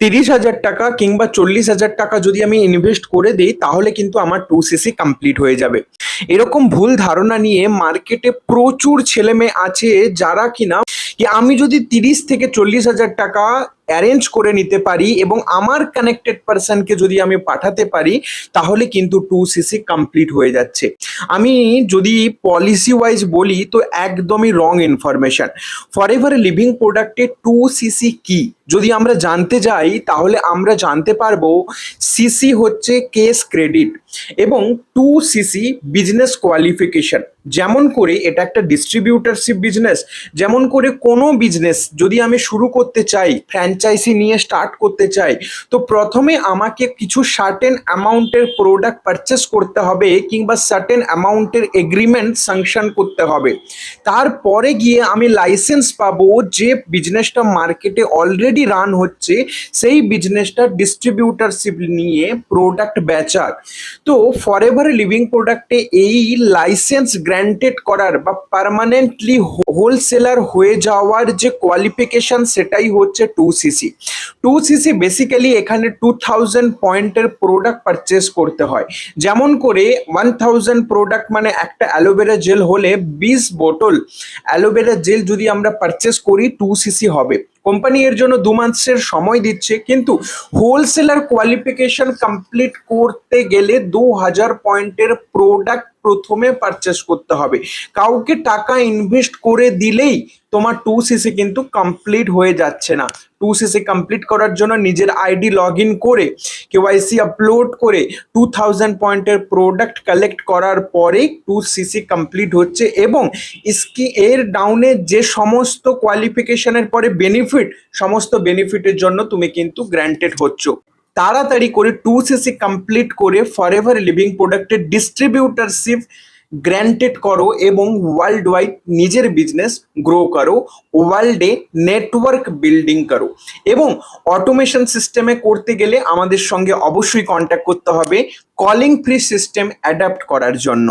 30,000 টাকা কিংবা 40,000 টাকা যদি আমি ইনভেস্ট করে দিই তাহলে কিন্তু আমার 2cc কমপ্লিট হয়ে যাবে। এরকম ভুল ধারণা নিয়ে মার্কেটে প্রচুর ছেলে মেয়ে আছে যারা কিনা কি আমি যদি 30 থেকে 40,000 টাকা অ্যারেঞ্জ করে নিতে পারি এবং আমার কানেক্টেড পার্সনকে যদি আমি পাঠাতে পারি তাহলে কিন্তু 2cc কমপ্লিট হয়ে যাচ্ছে। আমি যদি পলিসি ওয়াইজ বলি তো একদমই রং ইনফরমেশন। ফরএভার লিভিং প্রোডাক্টে 2cc কি যদি আমরা জানতে যাই তাহলে আমরা জানতে পারবো সিসি হচ্ছে কেস ক্রেডিট এবং 2cc বিজনেস কোয়ালিফিকেশন। যেমন করে এটা একটা ডিস্ট্রিবিউটারশিপ বিজনেস, যেমন করে কোনো বিজনেস যদি আমি শুরু করতে চাই, ফ্র্যাঞ্চাইজি নিয়ে স্টার্ট করতে চাই, তো প্রথমে আমাকে কিছু সার্টেন অ্যামাউন্টের প্রোডাক্ট পারচেস করতে হবে কিংবা সার্টেন অ্যামাউন্টের এগ্রিমেন্ট স্যাংশন করতে হবে। তারপরে গিয়ে আমি লাইসেন্স পাবো যে বিজনেসটা মার্কেটে অলরেডি রান হচ্ছে সেই বিজনেসটা ডিস্ট্রিবিউটারশিপ নিয়ে প্রোডাক্ট বেচার। তো ফরএভার লিভিং প্রোডাক্টে এই লাইসেন্স গ্র্যান্টেড করার বা পার্মানেন্টলি হোলসেলার হয়ে যাওয়ার যে কোয়ালিফিকেশন সেটাই হচ্ছে 2cc। 2cc বেসিক্যালি এখানে 2000 পয়েন্টের প্রোডাক্ট পারচেস করতে হয়। যেমন করে 1000 প্রোডাক্ট মানে একটা অ্যালোভেরা জেল হলে 20 বোতল অ্যালোভেরা জেল যদি আমরা পারচেস করি 2cc হবে। কোম্পানি এর জন্য 2 মাসের সময় দিচ্ছে, কিন্তু হোলসেলার কোয়ালিফিকেশন কমপ্লিট করতে গেলে 2000 পয়েন্টের প্রোডাক্ট প্রথমে পারচেস করতে হবে। কাউকে টাকা ইনভেস্ট করে দিলেই তোমার 2cc কিন্তু কমপ্লিট হয়ে যাচ্ছে না। 2cc কমপ্লিট করার জন্য নিজের আইডি লগ ইন করে কেওয়াইসি আপলোড করে 2000 পয়েন্টের প্রোডাক্ট কালেক্ট করার পরে 2cc কমপ্লিট হচ্ছে এবং এর ডাউনে যে সমস্ত কোয়ালিফিকেশনের পরে বেনিফিট, সমস্ত বেনিফিটের জন্য তুমি কিন্তু গ্র্যান্টেড হচ্ছ। তাড়াতাড়ি করে 2cc কমপ্লিট করে ফরএভার লিভিং প্রোডাক্টের ডিস্ট্রিবিউটারশিপ গ্র্যান্টেড করো এবং ওয়ার্ল্ড ওয়াইড নিজের বিজনেস গ্রো করো, ওয়ার্ল্ডে নেটওয়ার্ক বিল্ডিং করো। এবং অটোমেশন সিস্টেমে করতে গেলে আমাদের সঙ্গে অবশ্যই কন্ট্যাক্ট করতে হবে কলিং ফ্রি সিস্টেম অ্যাডাপ্ট করার জন্য।